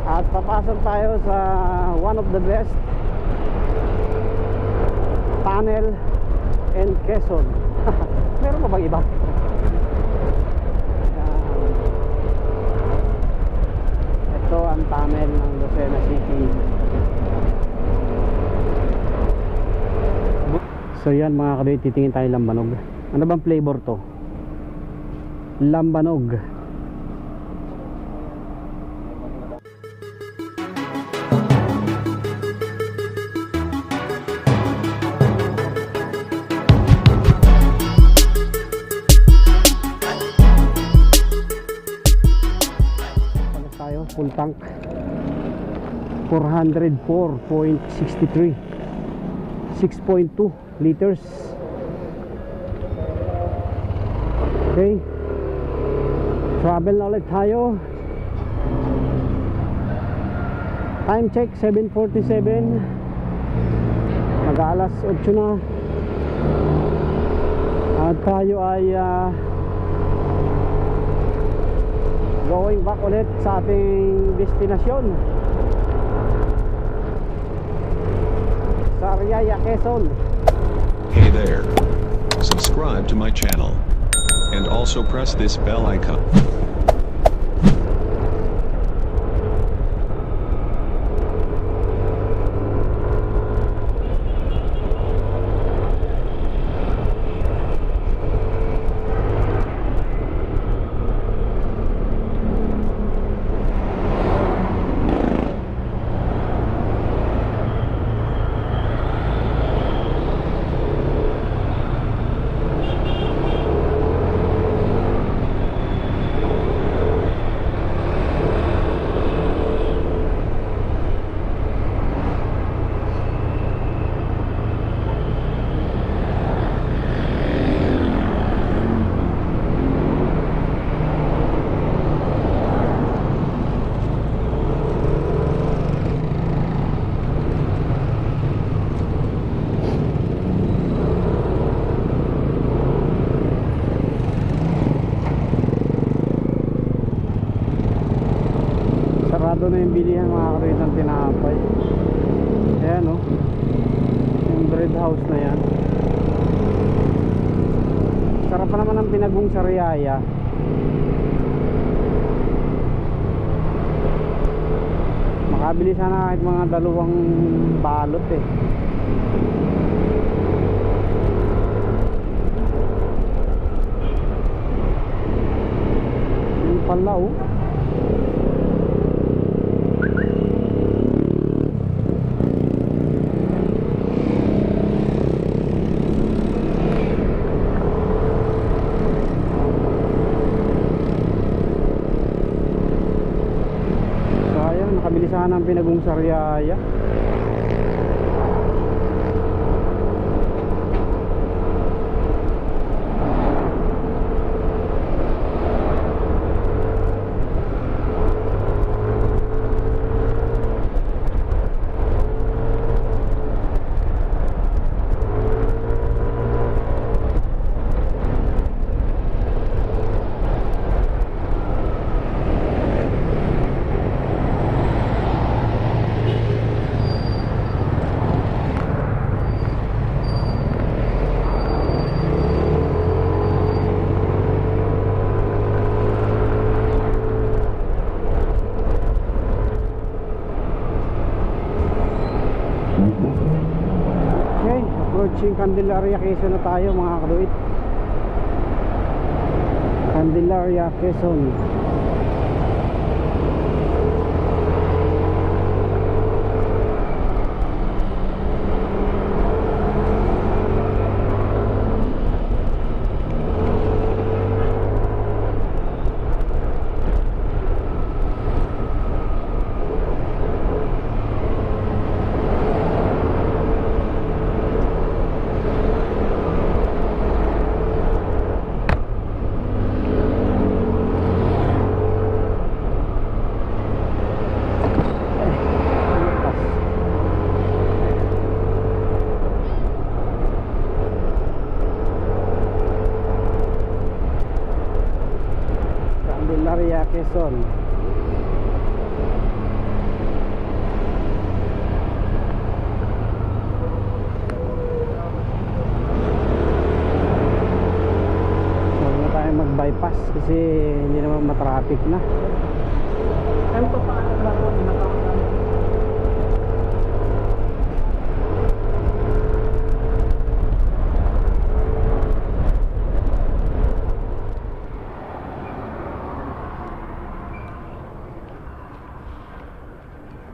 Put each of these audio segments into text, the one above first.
At papasok tayo sa one of the best tunnel in Quezon. Meron pa bang iba? Ito ang tunnel ng Lucena City. So yan mga kadoy, titingin tayo lambanog. Ano bang flavor to? Lambanog. Full tank 404.63 6.2 liters. Okay, travel na ulit tayo. Time check 7:47, mag-aalas 8 na at tayo ay going back ulit sa ating destinasyon sa Ariaya, Quezon. Hey there, subscribe to my channel and also press this bell icon. Sarado na yung bilihan mga karoon ng tinapay. Ayan o, yung bread house na yan. Sarap pa naman ang pinagong sa Ariaya. Makabili sana kahit mga 2 balot eh. Yung pala o. Nakabili sana ang pinagong sa Ariaya. Approaching Candelaria, Quezon na tayo mga kaduit. Candelaria, Quezon. Quezon. bukas kasi hindi naman matraffic na. Ano pa paano ba po tinatawag namin?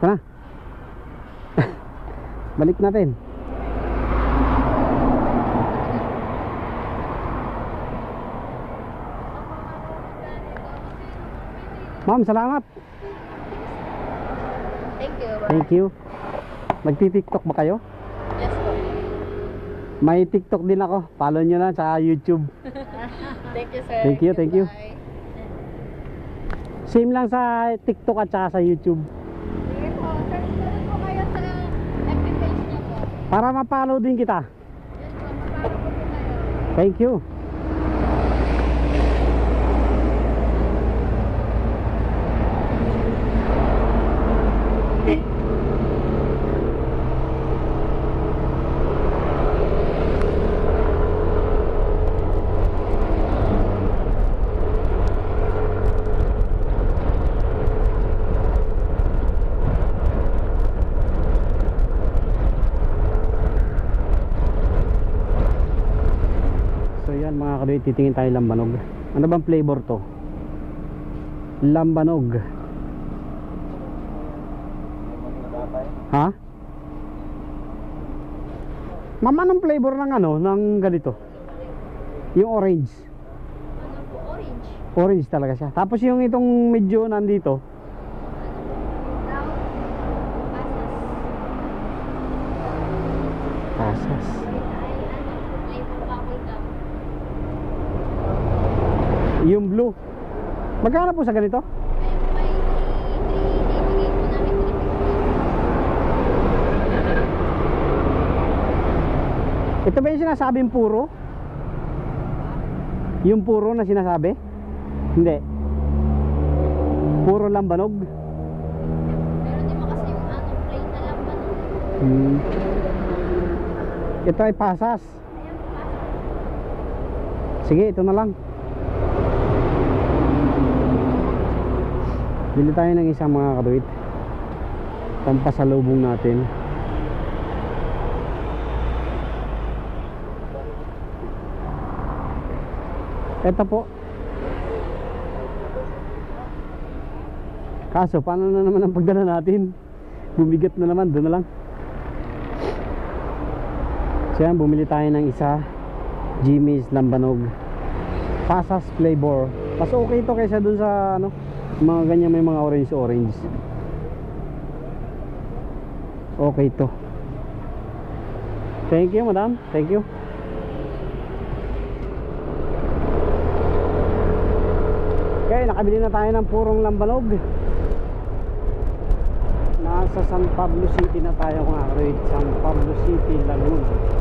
Kuna. Balik natin. Ma'am, salamat. Thank you. Thank you. Nagti-TikTok ba kayo? Yes po. May TikTok din ako. Follow nyo na sa YouTube. Thank you, sir. Thank you, thank you. Goodbye. Same lang sa TikTok at saka sa YouTube. Sige po. Search na rin po kayo sa FB page niya po. Para ma-follow din kita. Yes po. Mapara po po kayo. Thank you. So yan mga kadoy, titingin tayo lambanog. Ano bang flavor to? Lambanog. Ha? Ma'am, anong flavor ng ano, ng ganito? Yung orange. Ano po? Orange. Orange talaga siya. Tapos yung itong medyo nandito, Brown. Pasas. pasas. Ay, ano? Flavor bubble gum. Yung blue. Magkano po sa ganito? May ibigay po namin 350. Ito ba yung sinasabing puro? Yung puro na sinasabi? Hindi. Puro lambanog. Meron din mo kasi yung ano, plain na lang ba nun? Ito ay pasas. Ayan po, pasas. Sige, ito na lang. Bili tayo ng isang mga kaduit. Pampasalubong natin. Ito po. Kaso, paano na naman ang pagdala natin? Bumigat na naman, doon na lang. So yan, bumili tayo ng isa. Jimmy's Lambanog pasas flavor. Mas okay ito kaysa dun sa ano, mga ganyan may mga orange. Okay to. Thank you madam, thank you. Okay, nakabili na tayo ng purong lambanog. Nasa San Pablo City na tayo mga karoy. San Pablo City, Laguna.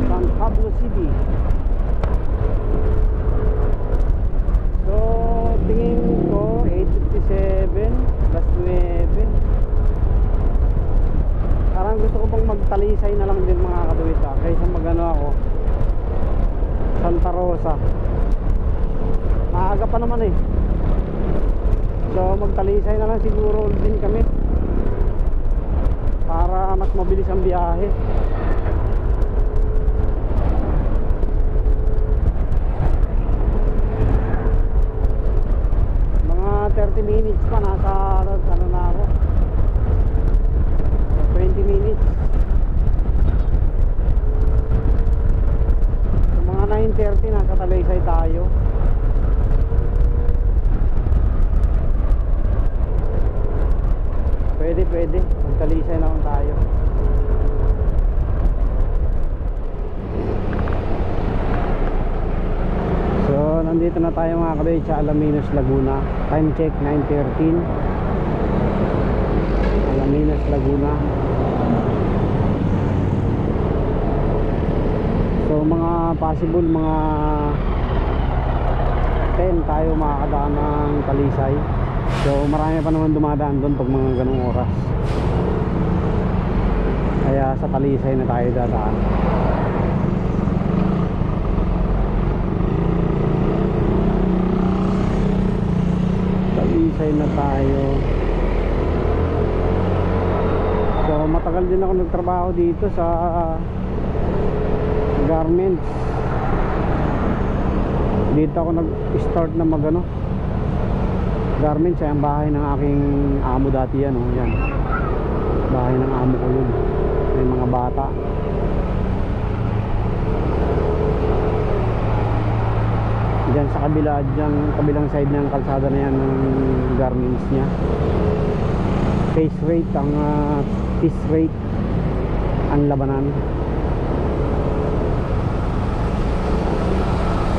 San Pablo City. So tingin ko 8:57 plus 9. Parang gusto ko pang magtalisay na lang din mga kaduwit kaysa magano ako Santa Rosa. Maaga pa pa naman eh. So magtalisay na lang siguro din kami para mas mabilis ang biyahe. Mga 30 minutes pa nasa ano na ako, 20 minutes. So mga 9:30 nasa Talisay tayo. Pwede magtalisay na lang tayo. So nandito na tayo mga kabay sa Alaminos, Laguna. Time check 9:13. Alaminos, Laguna. So mga possible mga 10 tayo makakadaan ng Talisay. So marami pa naman dumadaan doon pag mga ganung oras. Kaya sa Talisay na tayo dadaan. Talisay na tayo. So matagal din ako nagtrabaho dito sa garments. Dito ako nag-start na magano garments. Ay ang bahay ng aking amo dati yan, oh. Yan, bahay ng amo ko yun. May mga bata. Diyan sa kabila, diyan kabilang side ng kalsada na yan ng garments niya. Face rate ang piece rate ang labanan.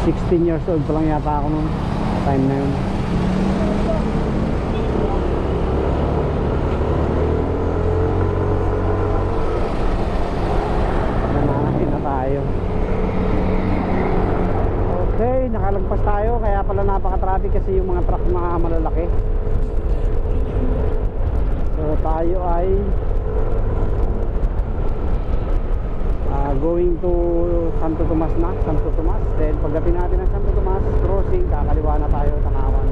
16 years old pa lang yata ako noon time na yun. Nananahin na tayo. Okay, nakalagpas tayo. Kaya pala napaka-traffic kasi yung mga truck mga malalaki. So tayo ay going to Santo Tomas na, Santo Tomas. Then pagdating natin ng Santo Tomas crossing, kakaliwa na tayo, Tanawan.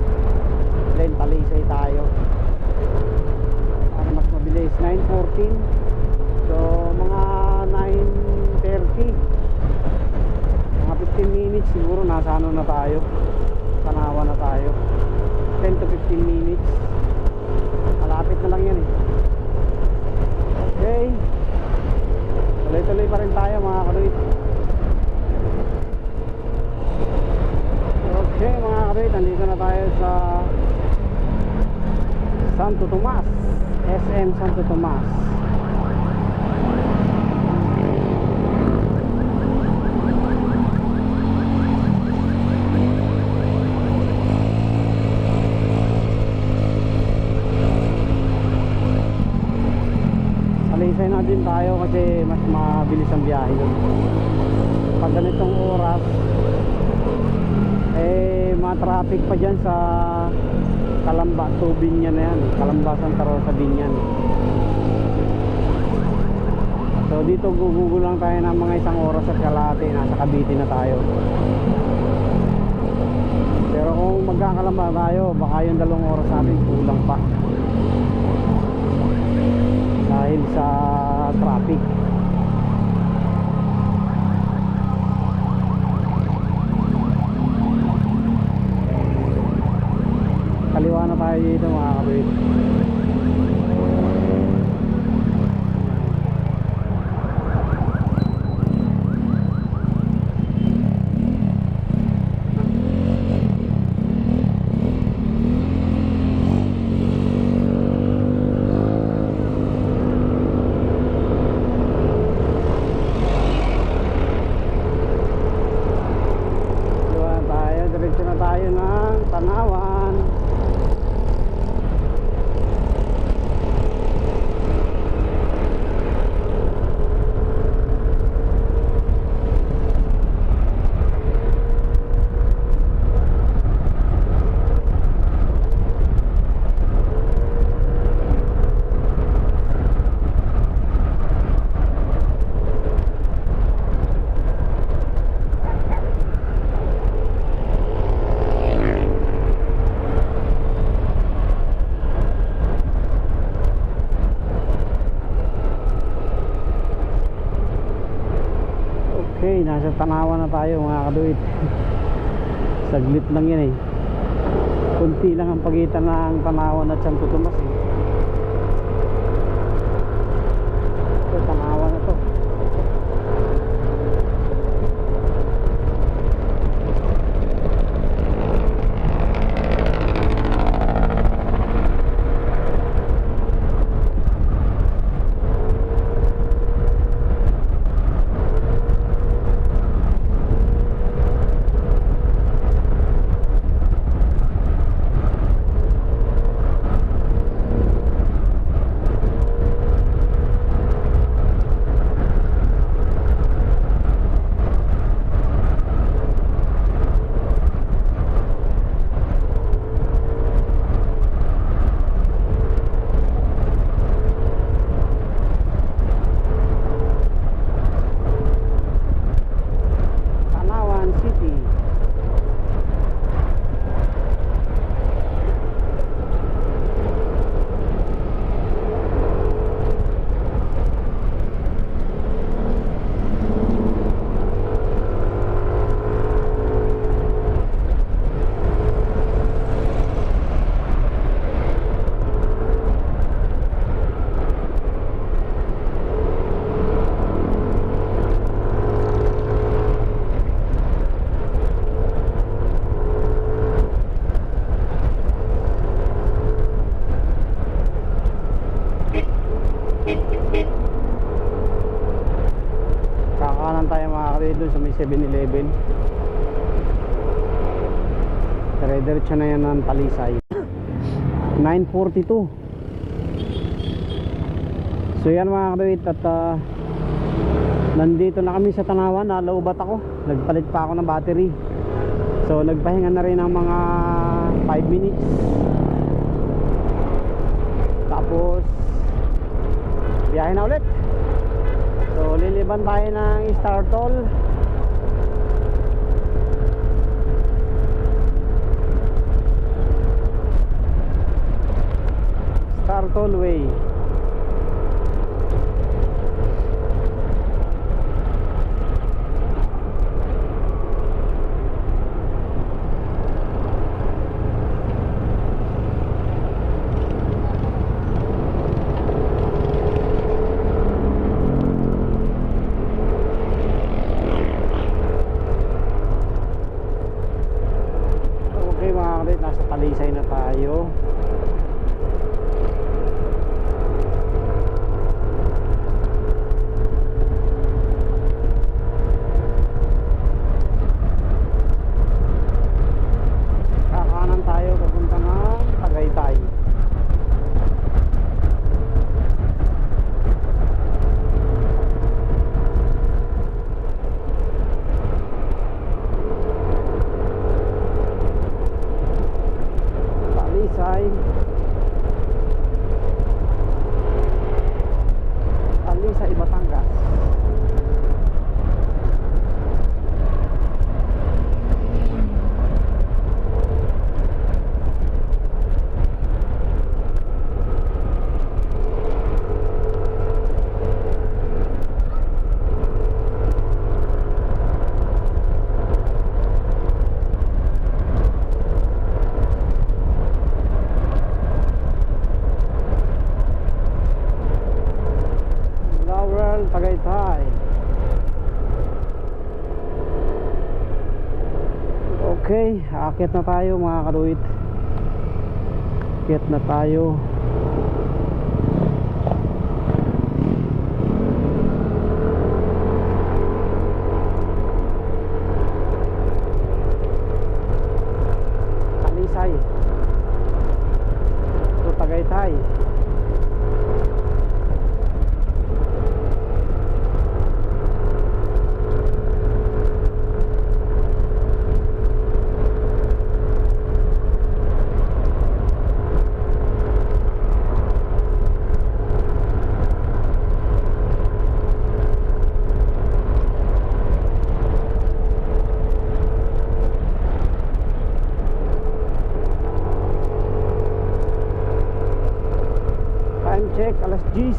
Then Talisay tayo para mas mabilis. 9:14. So mga 9:30, mga 15 minutes siguro nasa ano na tayo, Tanawan na tayo. 10 to 15 minutes, malapit na lang yan eh. Okay, tuloy-tuloy pa rin tayo mga kaluit. Okay mga kaluit, nandito na tayo sa Santo Tomas, SM Santo Tomas. Talisay na din tayo kasi mas mabilis ang biyahe doon. Pag ganitong oras traffic pa dyan sa Calamba to Binyan na yan, Calamba Santa Rosa Binyan. So dito gugulo lang tayo ng mga isang oras at kalahati, nasa Cavite na tayo. Pero kung magkakalamba tayo, baka yung 2 oras natin kulang pa dahil sa traffic. Kaliwa na tayo dito mga kabit. Diretso na tayo ng Tanawan. Okay, nasa Tanawan na tayo mga kaduit. Saglit lang yan eh. Kunti lang ang pagitan ng Tanawan at Santo Tomas eh. Ito, Tanawan na to. Kakanan tayo mga kapatid doon sa may 7-Eleven. Dire-diretso na yan ng Talisay. 9:42. So yan mga kapatid, at nandito na kami sa Tanawan. Nalaubat ako, nagpalit pa ako ng battery. So nagpahinga na rin ng mga 5 minutes. Tapos biyahe na ulit. So liliban tayo ng Star Toll. Star Tollway. Nasa Talisay na tayo. Kakanan tayo papunta ng Tagaytay. Talisay, Batangas. Tagaytay. Okay, aakyat na tayo mga karuit. Aakyat na tayo. Talisay to Tagaytay. Check, alas 10.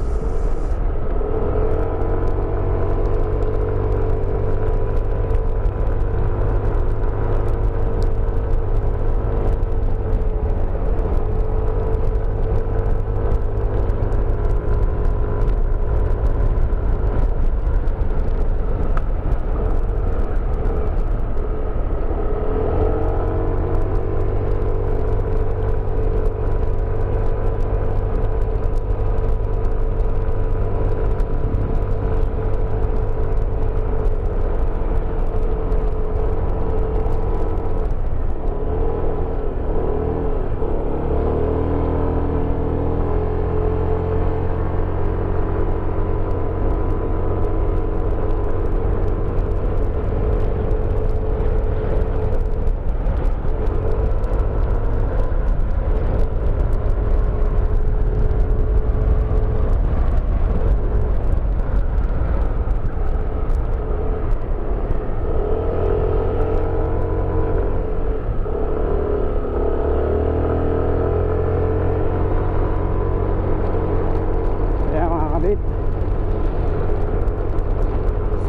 kadit.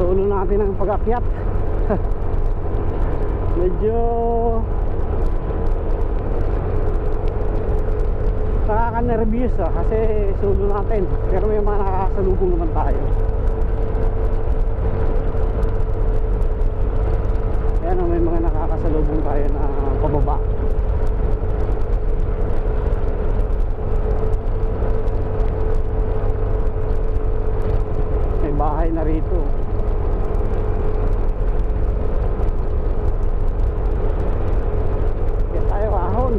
Solo natin ang pag-akyat. Medyo nakaka-nervyos kasi solo natin, pero may mga nakakasalubong naman tayo. Yan, may mga nakakasalubong tayo na pababa. May bahay na rito. Kaya tayo ahon.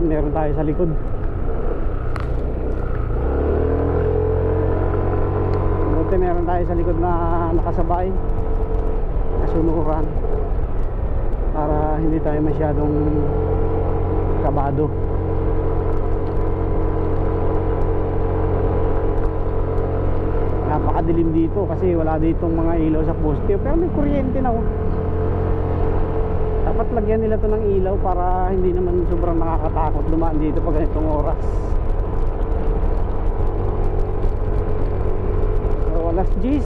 Meron tayo sa likod. Buti meron tayo sa likod na nakasabay, kasunuran, para hindi tayo masyadong kabado. Napakadilim dito kasi wala ditong mga ilaw sa poste, pero may kuryente na. Dapat lagyan nila to ng ilaw para hindi naman sobrang nakakatakot dumaan dito pag ganitong oras. So alas 10,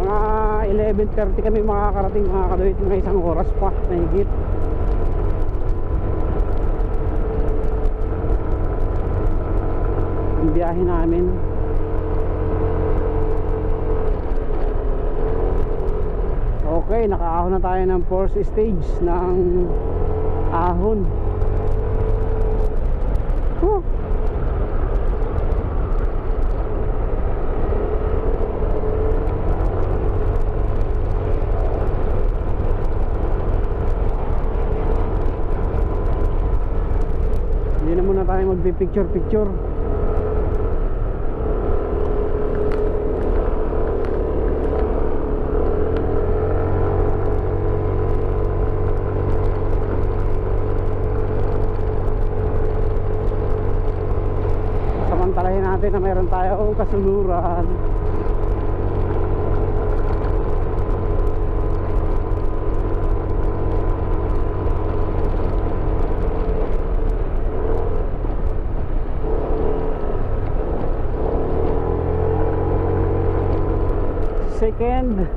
mga 11:30 kami makakarating mga kaduit, mga isang oras pa na higit. Ang biyahe namin. Okay, nakaahon na tayo ng first stage ng ahon. Hindi na muna tayo magpipicture-picture. Samantalahin natin na mayroon tayo kasuluran. Second,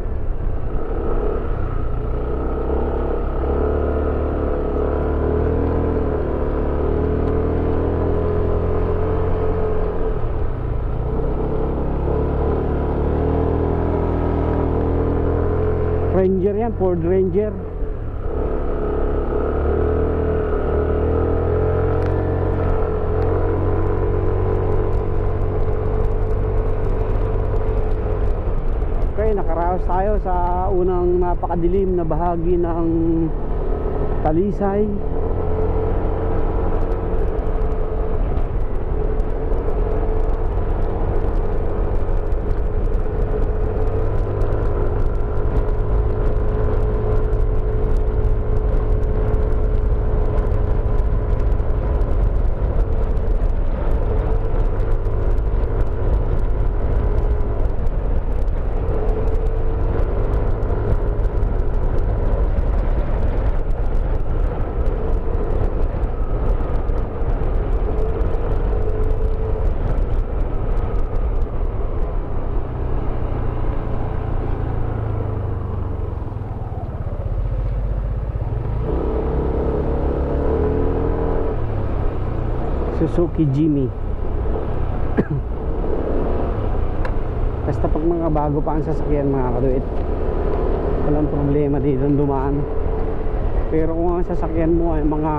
Ranger yan, Ford Ranger. Okay, nakaraos tayo sa unang napakadilim na bahagi ng Talisay. Suzuki Jimmy. Basta pag mga bago pa ang sasakyan mga kaduit, walang problema dito dumaan. Pero kung ang sasakyan mo ay mga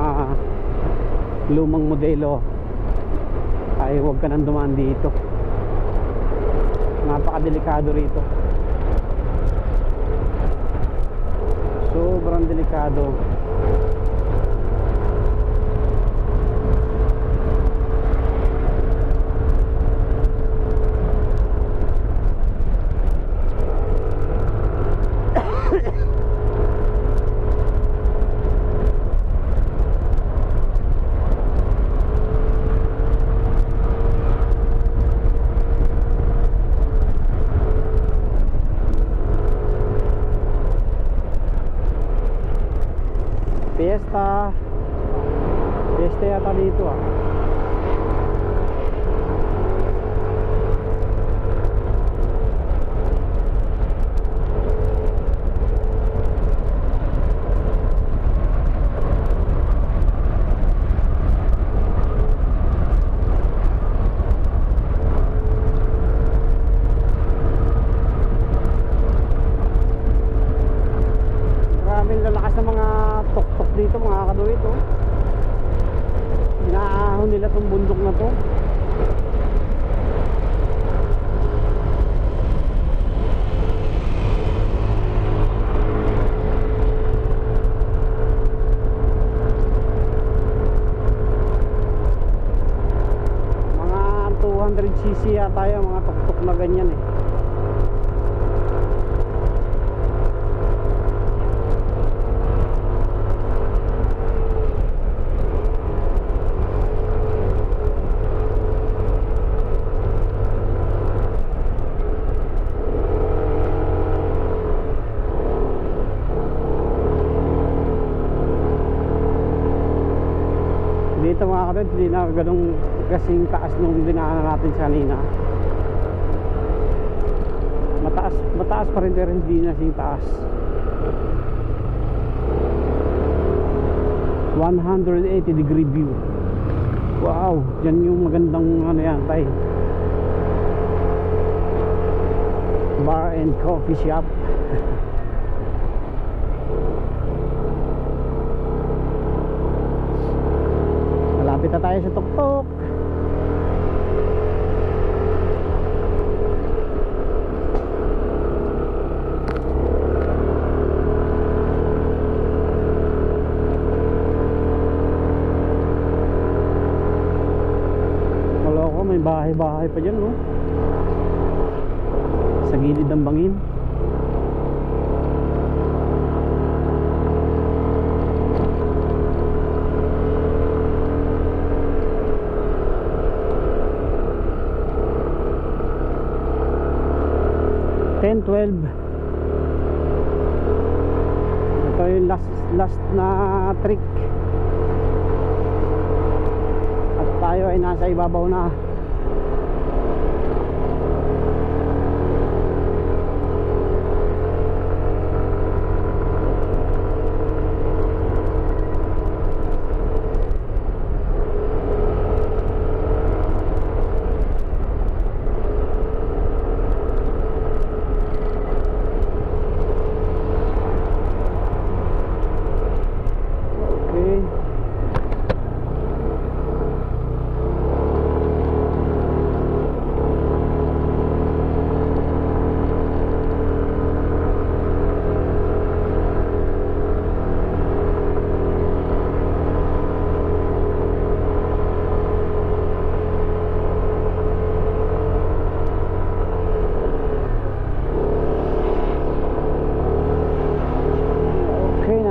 lumang modelo, ay huwag ka nang dumaan dito. Napakadelikado rito, sobrang delikado. Fiesta yata dito ah. Maraming lalakas ng mga tok-tok dito mga kaduwid oh. Inaahon nila tong bundok na to. Mga 200cc yata yung mga tok-tok na ganyan eh. Dito mga kapatid, hindi na ganong kasing taas nung dinaanan natin kanina. Mataas pa rin pero hindi na kasing taas. 180 degree view. Wow, dyan yung magandang ano yan tay, bar and coffee shop. Malapit na tayo sa tuktok. Maloko, may bahay-bahay pa dyan no? Sa gilid ng bangin. Ten, 12. Ito yung last na trick. At tayo ay nasa ibabaw na.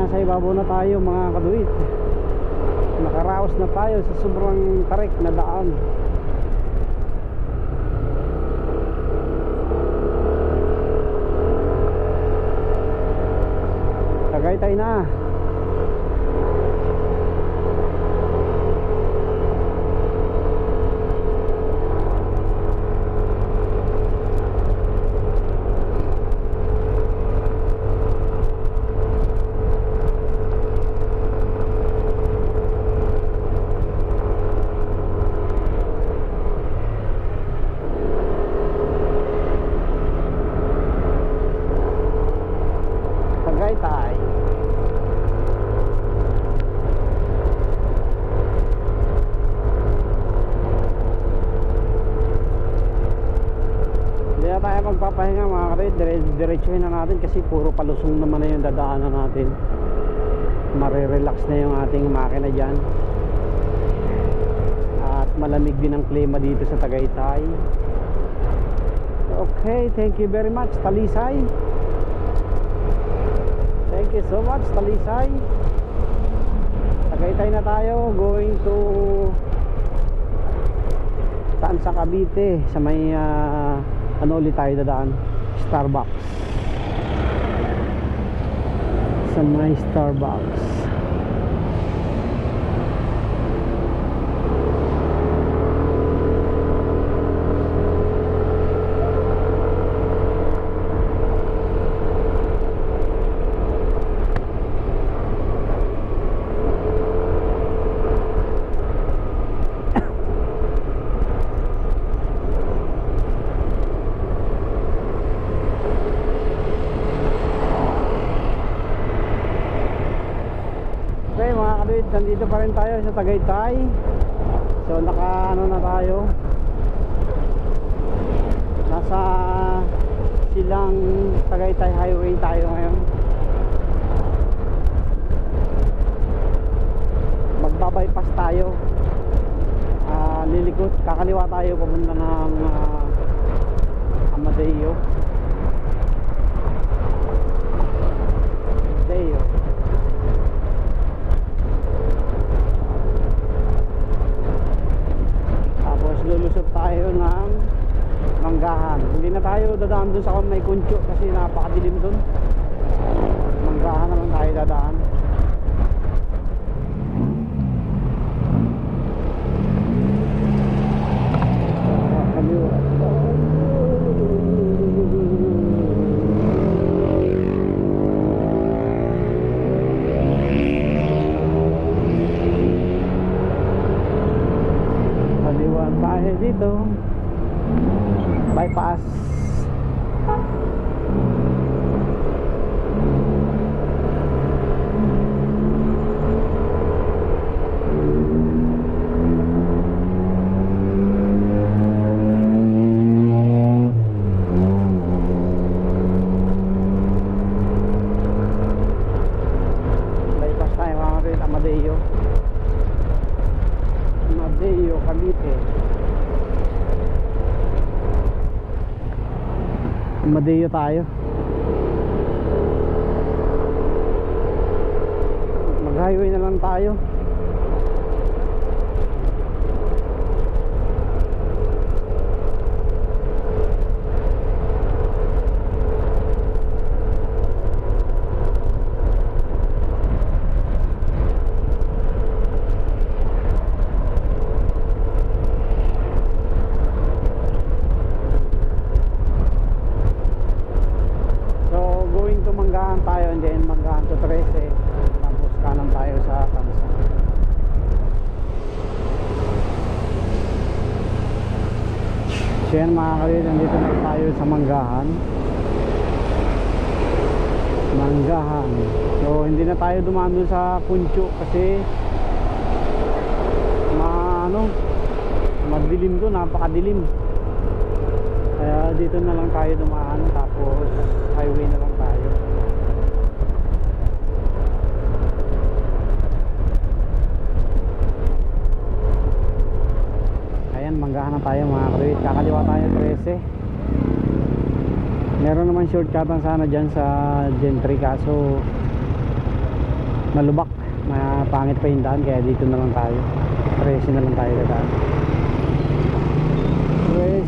Nasa ibabaw na tayo mga kaduit. Nakaraos na tayo sa sobrang tarik na daan. Tagaytay na. Tagaytay. Hindi na tayo magpapahinga mga kapatid. Diretsuhin na natin kasi puro palusong naman na yung dadaanan natin. Marirelax na yung ating makina dyan. At malamig din ang klima dito sa Tagaytay. Okay, thank you very much Talisay. Thank you so much Talisay. Tagaytay na tayo, going to saan, sa Cavite, sa may ano ulit tayo dadaan, Starbucks. Sa may Starbucks. nandito pa rin tayo sa Tagaytay. So naka ano na tayo, nasa silang Tagaytay Highway tayo ngayon. Magbabypass tayo, lilikot, kakaliwa tayo papunta ng Amadeo. Tapos lulusot tayo ng Manggahan. Hindi na tayo dadaan dun sa may Kuncho kasi napakadilim dun. Manggahan naman tayo dadaan. Dito bypass. Bypass tayo mga kapatid. Amadeo, Cavite. Amadeo tayo. Mag-highway na lang tayo. Manggahan tayo, and then Manggahan to 13, tapos kanan tayo sa Tansa. So yan mga kapatid, nandito na tayo sa Manggahan. So hindi na tayo dumaan doon sa Kuncho kasi madilim doon, napakadilim. Kaya dito na lang tayo dumaan, tapos highway na lang tayo. Manggahan na tayo mga kapatid. Kakaliwa tayo 13. Meron naman shortcutan sana dyan sa Gentry, kaso malubak, pangit pa yung daan, kaya dito na lang tayo. 13 na lang tayo dadaan.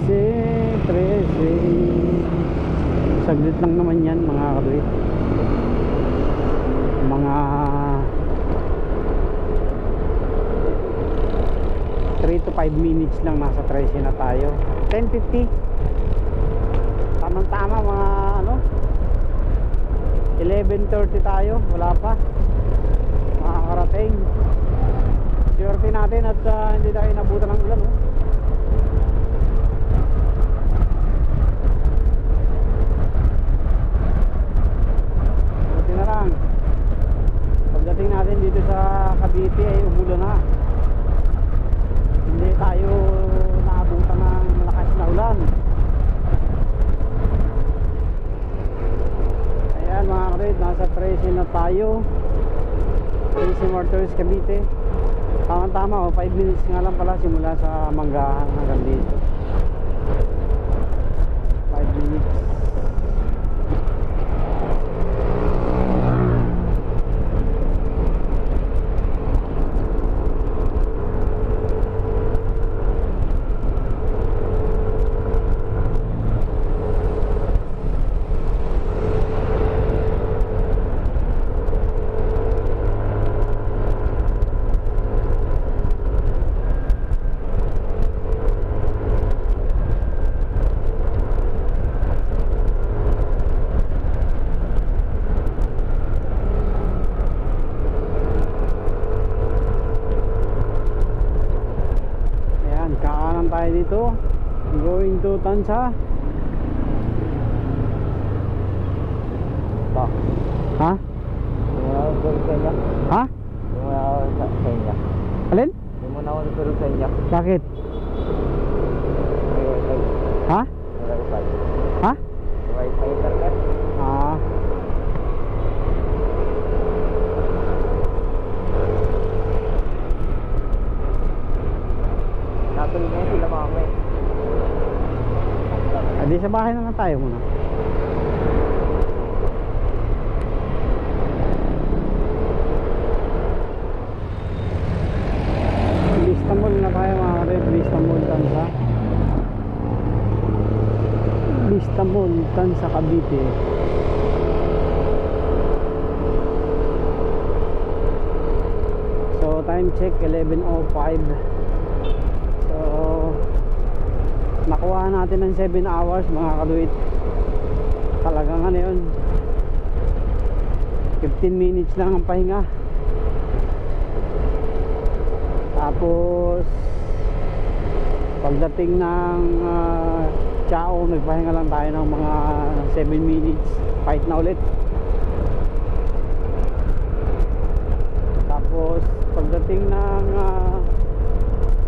13 saglit lang naman yan mga kapatid. Mga 3 to 5 minutes lang, nasa 13 na tayo. 10:50 tamang tama mga 11:30 tayo, wala pa makakarating. Swerte natin at hindi tayo nabutan ng ulan. Buti na lang pagdating natin dito sa Cavite ay umulan na. Hindi tayo naabutan ng malakas na ulan. Ayan mga kapatid, nasa 13 na tayo. 13 Martires, Cavite. Tama-tama, 5 minutes nga lang pala simula sa Manggahan hanggang dito. 5 minutes. Tayo dito going to Tansa. Ha? Ha? Alin? Hindi mo na ako natulog sa inyo. Bakit? May wifi. Ha? May wifi. Ha? May wifi internet. Ah. Natulog ngayon sila mama eh. Di sa bahay na lang tayo muna. Istanbul na tayo mga kapatid. Istanbul Tansa. Istanbul Tansa Cavite. So time check 11:05. So nakuha natin ng 7 hours mga kaduit. Talagang ano yun, 15 minutes lang ang pahinga. Tapos pagdating ng Chao, nagpahinga lang tayo ng mga 7 minutes. Fight na ulit. Tapos pagdating ng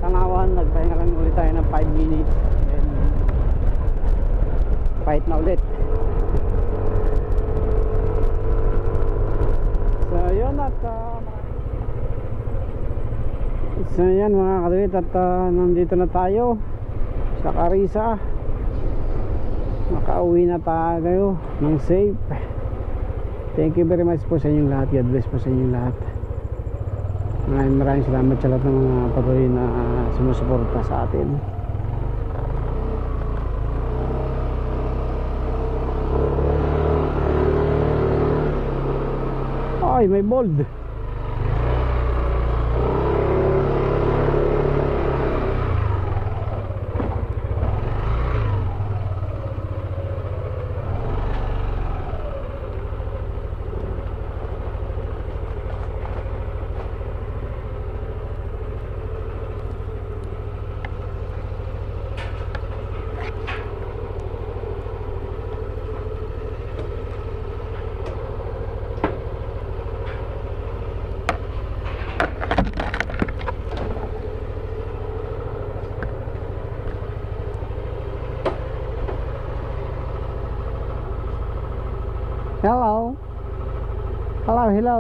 Tanawan, nagpahinga lang ulit tayo ng 5 minutes. Then fight na ulit. So yun at so yan mga kaduit at nandito na tayo sa Carissa. Makauwi na tayo ng safe. Thank you very much po sa inyong lahat. God bless po sa inyong lahat. Maraming salamat sa lahat ng mga patuloy na sumusuporta sa atin. Ay, may bold. Hello. Hello, hello.